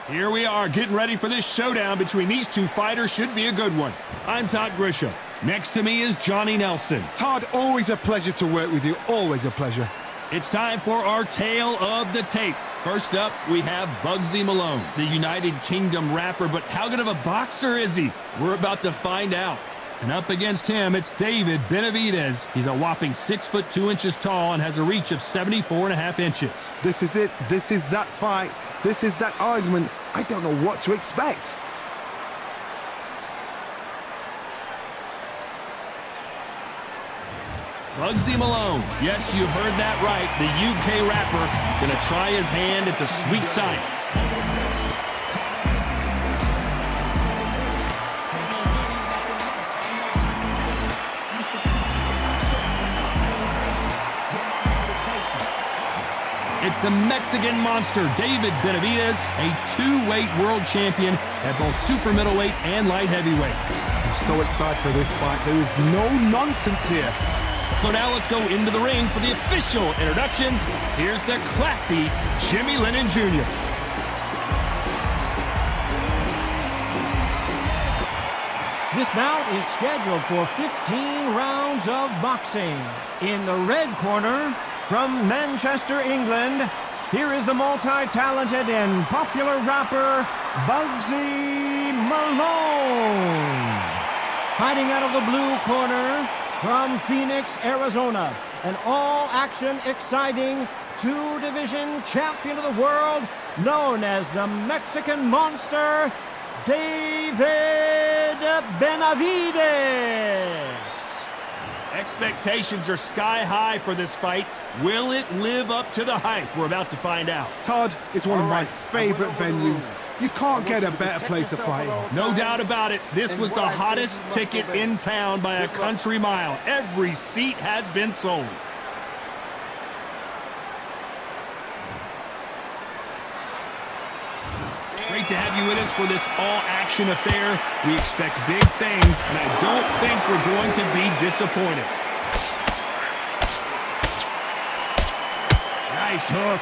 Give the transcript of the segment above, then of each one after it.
Here we are getting ready for this showdown between these two fighters. Should be a good one. I'm Todd Grisham. Next to me is Johnny Nelson. Todd, always a pleasure to work with you. Always a pleasure. It's time for our tale of the tape. First up, we have Bugzy Malone, the United Kingdom rapper, but how good of a boxer is he? We're about to find out. And up against him, it's David Benavidez. He's a whopping 6 foot 2 inches tall and has a reach of 74.5 inches. This is it. This is that fight. This is that argument. I don't know what to expect. Bugzy Malone. Yes, you heard that right. The UK rapper gonna try his hand at the sweet science. It's the Mexican monster, David Benavidez, a two-weight world champion at both super middleweight and light heavyweight. I'm so excited for this fight. There is no nonsense here. So now let's go into the ring for the official introductions. Here's the classy Jimmy Lennon Jr. This bout is scheduled for 15 rounds of boxing. In the red corner, from Manchester, England, here is the multi-talented and popular rapper, Bugzy Malone. Fighting out of the blue corner, from Phoenix, Arizona, an all-action, exciting two-division champion of the world, known as the Mexican Monster, David Benavidez. Expectations are sky high for this fight. Will it live up to the hype? We're about to find out. Todd, it's one of my favorite venues. You can't get a better place to fight in. No doubt about it. This was the hottest ticket in town by a country mile. Every seat has been sold. Great to have you with us for this all-action affair. We expect big things, and I don't think we're going to be disappointed. Nice hook.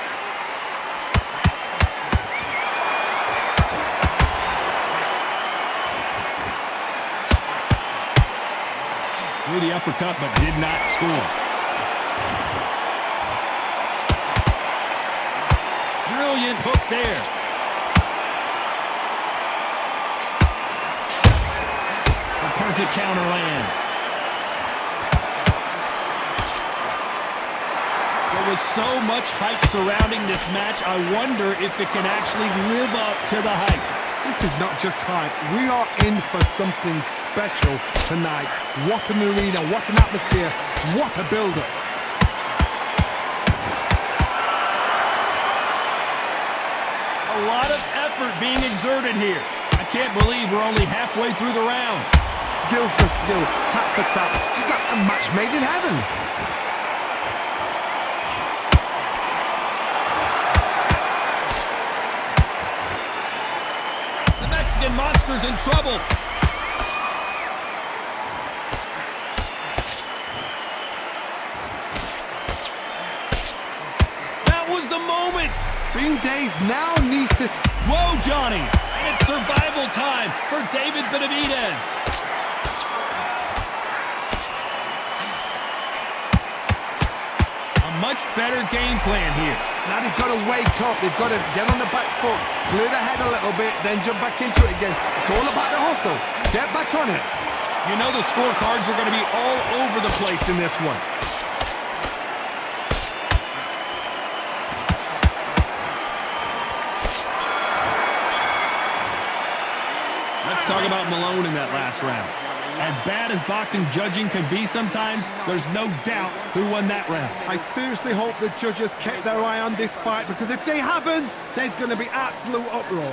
Threw the uppercut, but did not score. Brilliant hook there. Perfect counter lands. There was so much hype surrounding this match, I wonder if it can actually live up to the hype. This is not just hype. We are in for something special tonight. What an arena, what an atmosphere, what a build-up. A lot of effort being exerted here. I can't believe we're only halfway through the round. Skill for skill, tap for tap, just like a match made in heaven. The Mexican monster's in trouble. That was the moment. Being dazed now needs to... Whoa, Johnny. And it's survival time for David Benavidez. Much better game plan here. Now they've got to wake up. They've got to get on the back foot, clear the head a little bit, then jump back into it again. It's all about the hustle. Get back on it. You know the scorecards are going to be all over the place in this one. Let's talk about Malone in that last round. As bad as boxing judging can be sometimes, there's no doubt who won that round. I seriously hope the judges kept their eye on this fight, because if they haven't, there's going to be absolute uproar.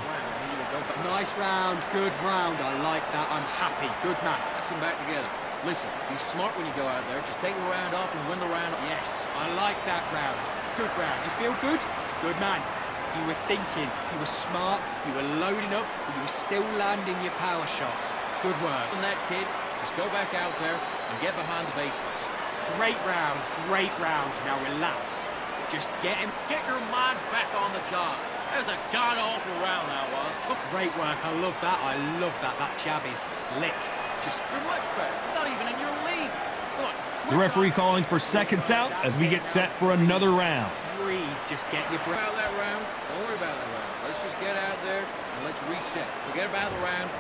Nice round, good round. I like that. I'm happy. Good man. Let's them back together. Listen, be smart when you go out there. Just take the round off and win the round. Yes, I like that round. Good round. You feel good? Good man. You were thinking, you were smart, you were loading up, but you were still landing your power shots. Good work. And that kid, just go back out there and get behind the basics. Great round, great round. Now relax. Just get him. Get your mind back on the job. That was a god-awful round, that was. Oh, great work. I love that. I love that. That jab is slick. Just You're much better. It's not even in your league. Go on, The switch referee on. calling for seconds out as we get set for another round. breathe. Just get your breath. About that round. Don't worry about that round. Let's just get out there and let's reset. Forget about the round.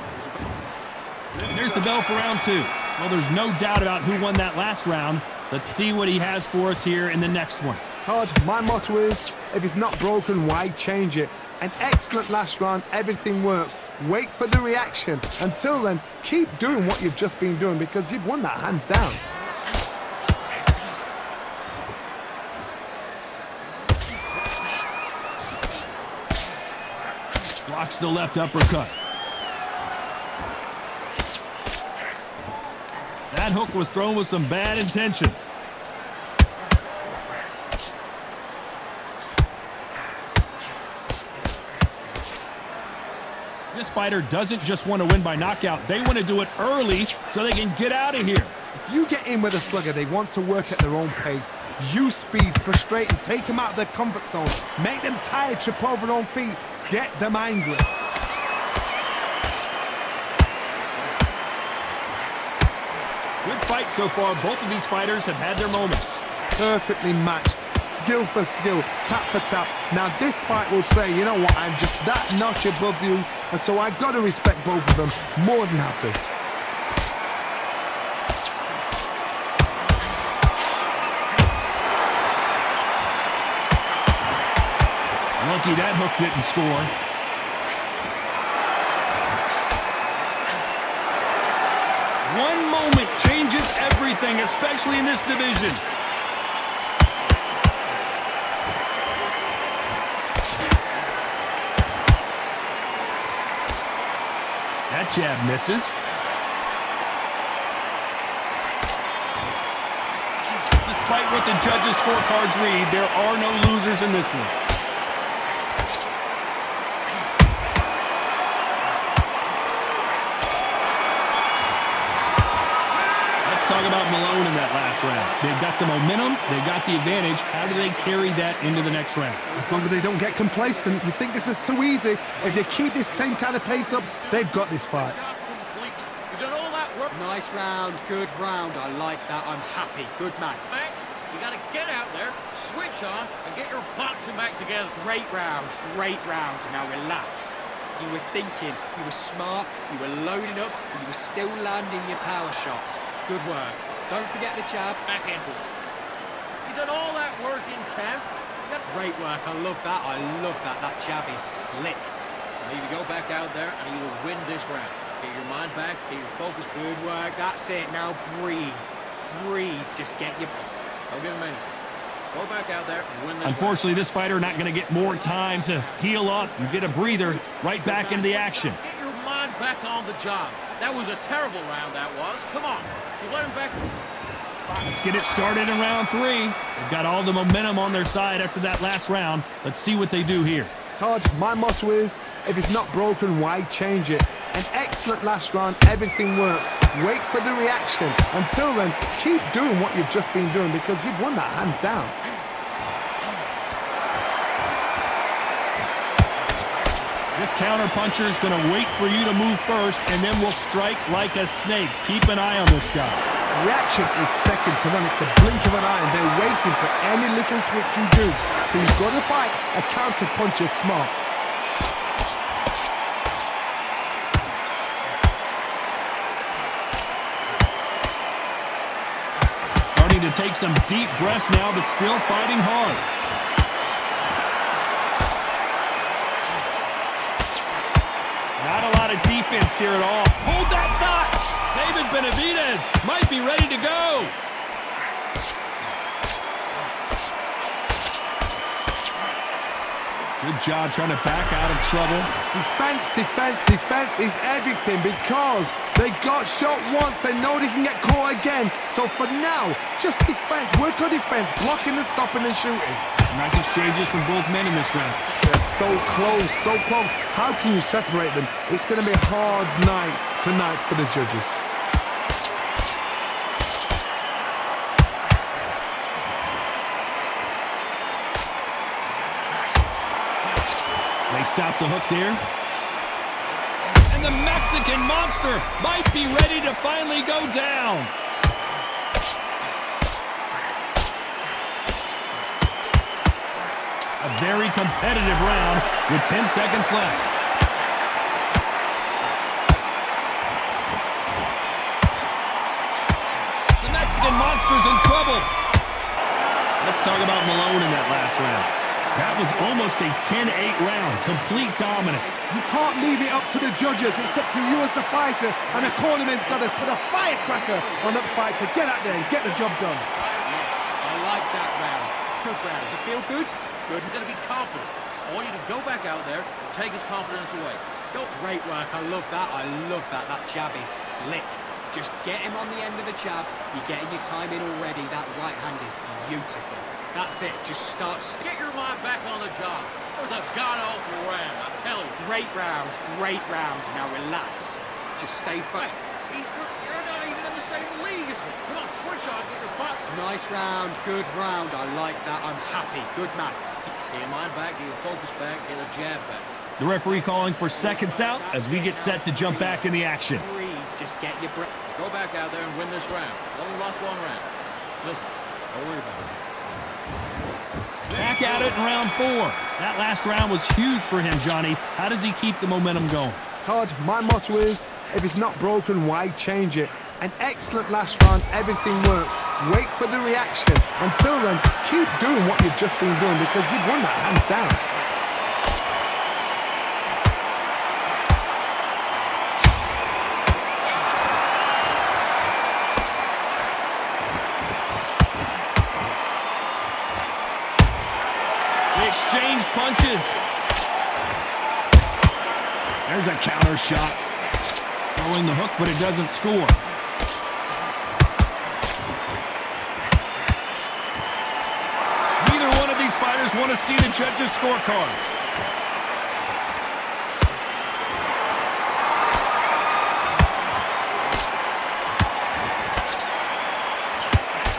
And there's the bell for round 2. Well, there's no doubt about who won that last round. Let's see what he has for us here in the next one. Todd, my motto is, if it's not broken, why change it? An excellent last round, everything works. Wait for the reaction. Until then, keep doing what you've just been doing because you've won that hands down. Blocks the left uppercut. That hook was thrown with some bad intentions. This fighter doesn't just want to win by knockout. They want to do it early so they can get out of here. If you get in with a slugger, they want to work at their own pace. Use speed, frustrate them, take them out of their comfort zone. Make them tired, trip over their own feet. Get them angry. Good fight so far. Both of these fighters have had their moments. Perfectly matched. Skill for skill, tap for tap. Now this fight will say, you know what, I'm just that notch above you, and so I've got to respect both of them. More than happy. Lucky that hook didn't score. One moment changes everything, especially in this division. That jab misses. Despite what the judges' scorecards read, there are no losers in this one. Let's talk about Malone in that last round. They've got the momentum, they've got the advantage. How do they carry that into the next round? As long as they don't get complacent, you think this is too easy. If they keep this same kind of pace up, they've got this fight. You've done all that work. Nice round, good round. I like that. I'm happy. Good man. Max, you got to get out there, switch on, and get your boxing back together. Great round, great round. Now relax. You were thinking, you were smart, you were loading up, and you were still landing your power shots. Good work. Don't forget the jab. Back into it. You done all that work in camp. Great work. I love that. I love that. That jab is slick. I need to go back out there and you will win this round. Get your mind back, get your focus. Good work. That's it. Now breathe. Breathe. Just get your... Don't give him anything. Go back out there and win this Unfortunately, this fighter not going to get more time to heal up and get a breather right back into the action. Get your mind back on the job. That was a terrible round, that was. Come on. You let him back. Let's get it started in round 3. They've got all the momentum on their side after that last round. Let's see what they do here. Todd, my motto is, if it's not broken, why change it? An excellent last round, everything works. Wait for the reaction. Until then, keep doing what you've just been doing because you've won that hands down. This counter-puncher is going to wait for you to move first, and then will strike like a snake. Keep an eye on this guy. Reaction is second to none. It's the blink of an eye, and they're waiting for any little twitch you do. So you've got to fight a counter-puncher smart. Starting to take some deep breaths now, but still fighting hard. Not a lot of defense here at all. Hold that thought! David Benavidez might be ready to go. Good job trying to back out of trouble. Defense, defense, defense is everything because they got shot once. They know they can get caught again. So for now, just defense. Work on defense, blocking and stopping and shooting. Nice exchanges from both men in this round. They're so close, so close. How can you separate them? It's going to be a hard night tonight for the judges. They stop the hook there. And the Mexican monster might be ready to finally go down. A very competitive round with 10 seconds left. The Mexican monster's in trouble. Let's talk about Malone in that last round. That was almost a 10-8 round, complete dominance. You can't leave it up to the judges. It's up to you as a fighter, and the cornerman's got to put a firecracker on that fight to get out there and get the job done. Yes, I like that round. Good round. You feel good? Good. He's going to be confident. I want you to go back out there and take his confidence away. Go. Great work. I love that. I love that. That jab is slick. Just get him on the end of the jab. You're getting your time in already. That right hand is beautiful. That's it. Just start. Get your mind back on the job. It was a god-awful round, I tell you. Great round. Great round. Now relax. Just stay focused. You're not even in the same league as him. Come on, switch on, get your box. Nice round. Good round. I like that. I'm happy. Good man. Get your mind back, get your focus back, get the jab back. The referee calling for seconds out as we get set to jump back in the action. Breathe. Just get your breath. Go back out there and win this round. You only lost one round. Listen, don't worry about it. Back at it in round 4. That last round was huge for him, Johnny. How does he keep the momentum going? Todd, my motto is, if it's not broken, why change it? An excellent last round, everything works. Wait for the reaction. Until then, keep doing what you've just been doing because you've won that hands down. They exchange punches. There's a counter shot. Throwing the hook, but it doesn't score. Neither one of these fighters want to see the judges' scorecards.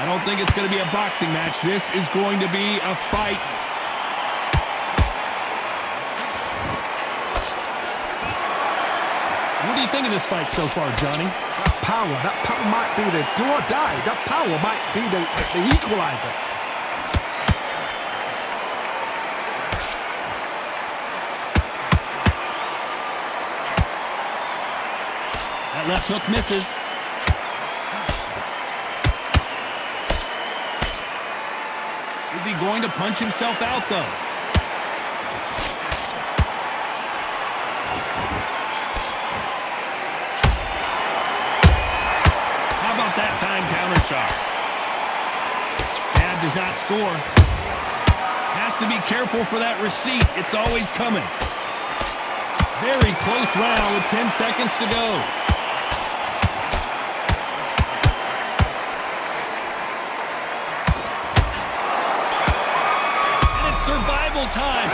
I don't think it's going to be a boxing match. This is going to be a fight. What do you think of this fight so far, Johnny? That power might be the do or die. That power might be the equalizer. That left hook misses. Is he going to punch himself out, though? How about that time counter shot? Jab does not score. Has to be careful for that receipt. It's always coming. Very close round with 10 seconds to go. Survival time.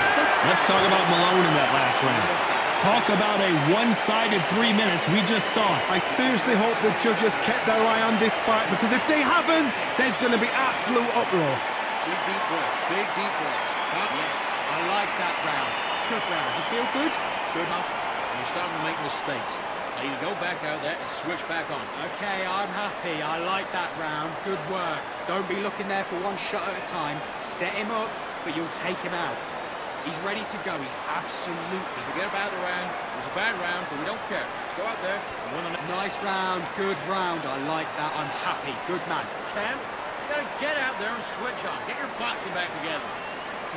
Let's talk about Malone in that last round. Talk about a one-sided 3 minutes. We just saw it. I seriously hope the judges kept their eye on this fight because if they haven't, there's going to be absolute uproar. Big deep breath, big deep breath. Yes, I like that round. Good round. You feel good? Good enough. You're starting to make mistakes. Now you go back out there and switch back on. Okay, I'm happy. I like that round. Good work. Don't be looking there for one shot at a time. Set him up, but you'll take him out. He's ready to go. He's absolutely... Forget about the round. It was a bad round, but we don't care. Go out there and win the next. Nice round. Good round. I like that. I'm happy. Good man. Cam, you gotta get out there and switch on. Get your boxing back together.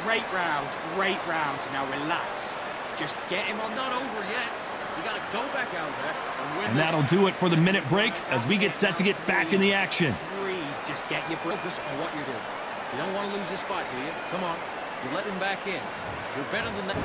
Great round. Great round. Now relax. Just get him on. Not over yet. You gotta go back out there and win. And that'll do it for the minute break as we get set to get back in the action. Breathe. Just get your breath. Focus on what you're doing. You don't want to lose this fight, do you? Come on. You let him back in. You're better than that.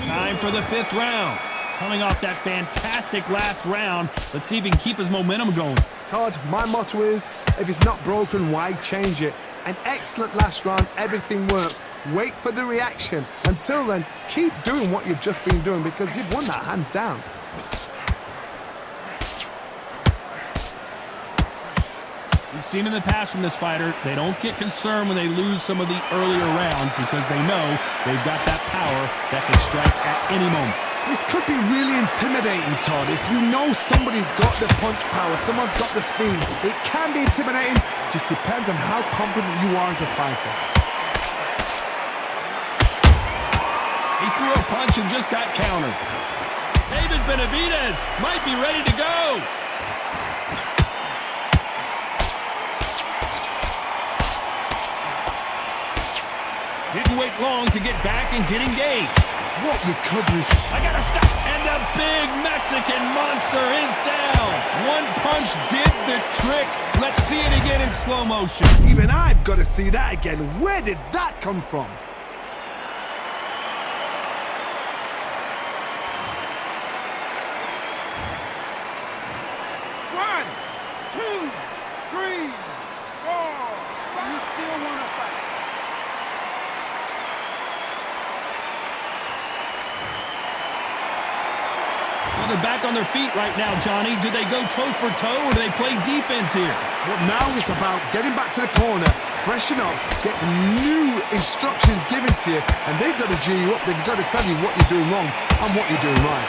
Time for the 5th round. Coming off that fantastic last round, let's see if he can keep his momentum going. Todd, my motto is, if it's not broken, why change it? An excellent last round, everything works. Wait for the reaction. Until then, keep doing what you've just been doing because you've won that hands down. We've seen in the past from this fighter, they don't get concerned when they lose some of the earlier rounds because they know they've got that power that can strike at any moment. This could be really intimidating, Todd. If you know somebody's got the punch power, someone's got the speed, it can be intimidating. Just depends on how confident you are as a fighter. He threw a punch and just got countered. Benavidez might be ready to go. Didn't wait long to get back and get engaged. What recoveries. I gotta stop. And the big Mexican monster is down. One punch did the trick. Let's see it again in slow motion. Even I've got to see that again. Where did that come from? One, two, three, four. You still want to fight? Well, they're back on their feet right now, Johnny. Do they go toe for toe or do they play defense here? Well, now it's about getting back to the corner, freshen up, get new instructions given to you, and they've got to G you up. They've got to tell you what you're doing wrong and what you're doing right.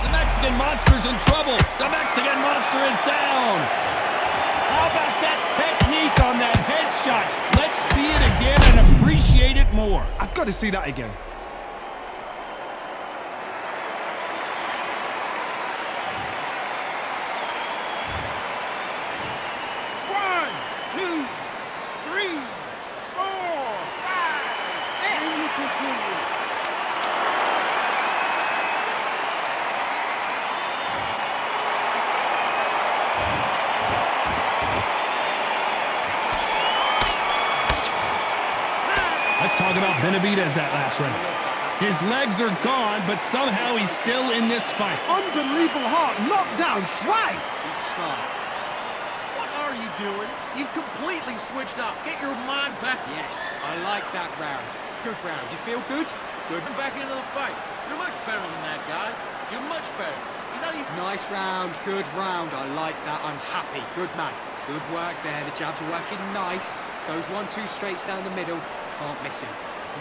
The Mexican monster's in trouble. The Mexican monster is down. How about that technique on that headshot? Let's see it again and appreciate it more. I've got to see that again. One, two, three, four, five, six. And you continue. Let's talk about Benavidez that last round. His legs are gone, but somehow he's still in this fight. Unbelievable heart, knocked down twice. Smart. What are you doing? You've completely switched up. Get your mind back. Yes, I like that round. Good round. You feel good? Good. Back into the fight. You're much better than that guy. You're much better. He's not even... Nice round. Good round. I like that. I'm happy. Good man. Good work there. The jabs are working nice. Those 1-2 straights down the middle. Can't miss him.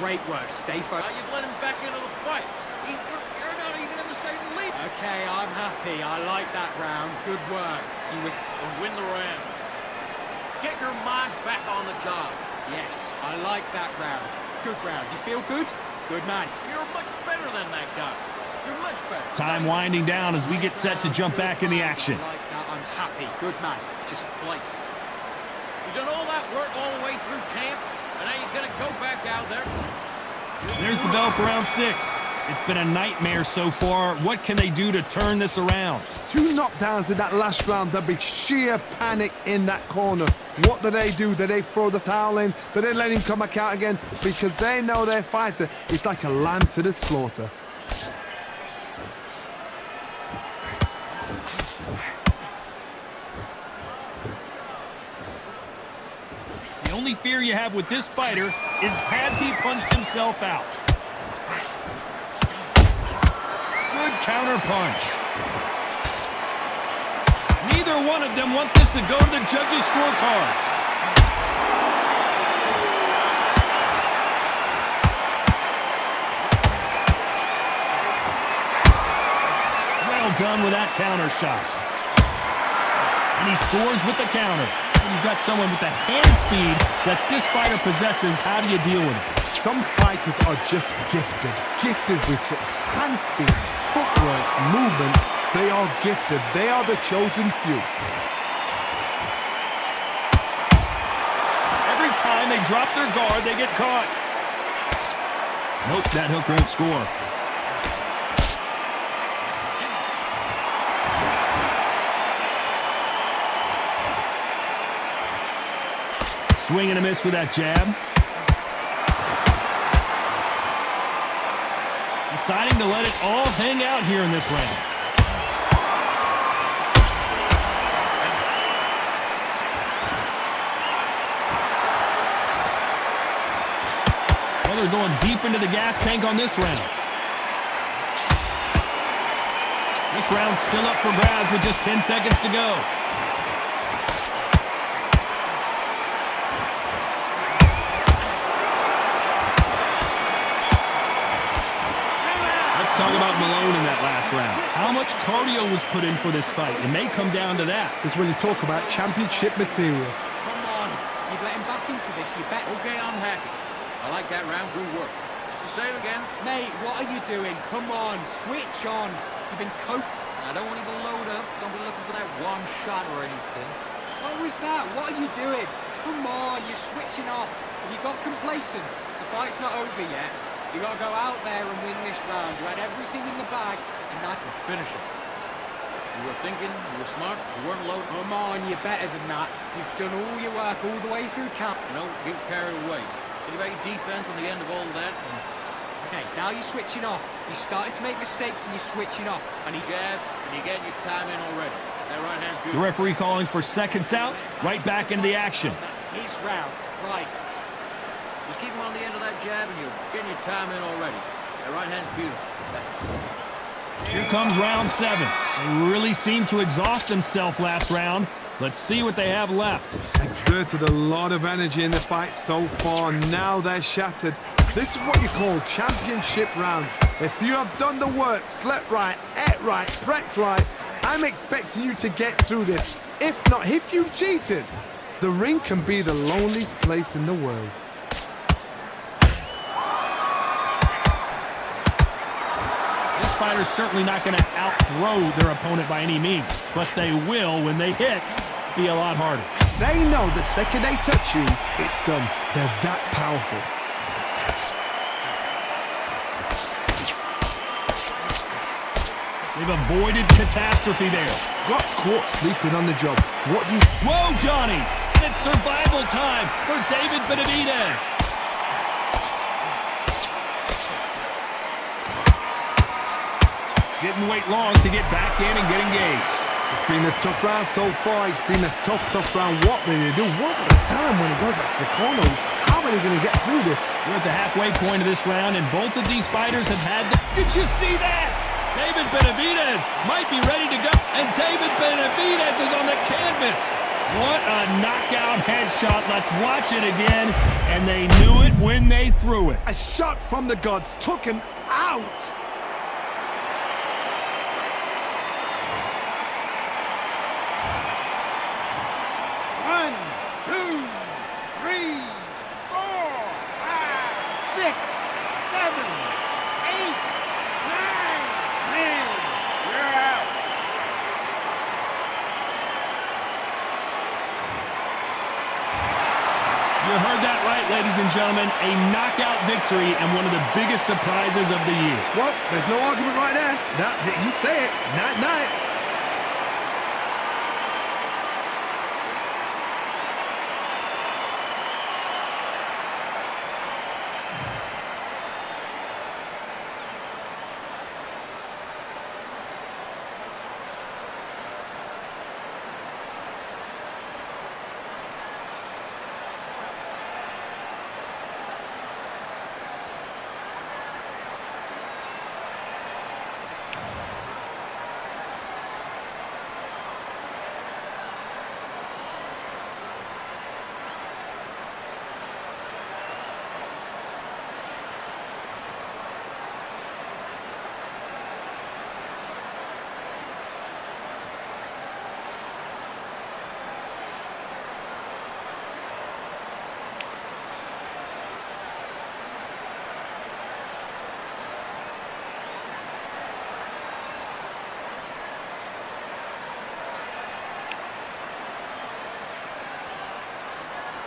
Great work. Stay focused. Now you've let him back into the fight. You're not even in the same league. Okay, I'm happy. I like that round. Good work. You with... Win the round. Get your mind back on the job. Yes, I like that round. Good round. You feel good? Good man. You're much better than that guy. You're much better. Time winding down as we get set to jump back in the action. I like that. I'm happy. Good man. Just place. You've done all that work all the way through camp, and now you're gonna go back out there. There's the bell for round 6. It's been a nightmare so far. What can they do to turn this around? 2 knockdowns in that last round. There'll be sheer panic in that corner. What do? Do they throw the towel in? Do they let him come back out again? Because they know their fighter is like a lamb to the slaughter. The only fear you have with this fighter is has he punched himself out? Good counter punch. Neither one of them want this to go to the judges' scorecards. Well done with that counter shot. And he scores with the counter. When you've got someone with the hand speed that this fighter possesses, how do you deal with it? Some fighters are just gifted with such hand speed, footwork, movement. They are gifted. They are the chosen few. Every time they drop their guard, they get caught. Nope, that hook won't score. Swing and a miss with that jab. Deciding to let it all hang out here in this round. Well, they're going deep into the gas tank on this round. This round's still up for grabs with just 10 seconds to go. talk about Malone in that last round. How much cardio was put in for this fight? It may come down to that. This is when you talk about championship material. Come on. You've let him back into this. You bet. Okay, I'm happy. I like that round. Good work. Just the same again. Mate, what are you doing? Come on. Switch on. You've been I don't want you to load up. Don't be looking for that one shot or anything. What was that? What are you doing? Come on. You're switching off. Have you got complacent? The fight's not over yet. You got to go out there and win this round. You had everything in the bag, and that We'll finish it. You were thinking, you were smart, you weren't loaded. Come on, you're better than that. You've done all your work all the way through camp. Don't get carried away. Think about your defense on the end of all of that. Okay, now you're switching off. You're starting to make mistakes and you're switching off. And he jab, and you're getting your time in already. That right hand's The beautiful. referee calling for seconds out. Right back into the action. That's his round. Right. Just keep him on the end of that jab, and you're getting your time in already. That right hand's beautiful. That's it. Here comes round 7. They really seemed to exhaust themselves last round. Let's see what they have left. Exerted a lot of energy in the fight so far. Now they're shattered. This is what you call championship rounds. If you have done the work, slept right, ate right, prepped right, I'm expecting you to get through this. If not, if you've cheated, the ring can be the loneliest place in the world. This fighter's certainly not going to out-throw their opponent by any means, but they will, when they hit, be a lot harder. They know the second they touch you, it's done. They're that powerful. They've avoided catastrophe there. Got caught sleeping on the job. What do you... Whoa, Johnny! And it's survival time for David Benavidez. Didn't wait long to get back in and get engaged. It's been a tough round so far. It's been a tough round. What will they do? What will they tell him when he goes back to the corner? How are they going to get through this? We're at the halfway point of this round, and both of these fighters have had the... Did you see that? David Benavidez might be ready to go, and David Benavidez is on the canvas. What a knockout headshot. Let's watch it again, and they knew it when they threw it. A shot from the gods took him out. One, two, three, four, five, six, seven, eight, nine, 10. You're out. You heard that right, ladies and gentlemen. A knockout victory and one of the biggest surprises of the year. Well, there's no argument right there. You say it. Night, night.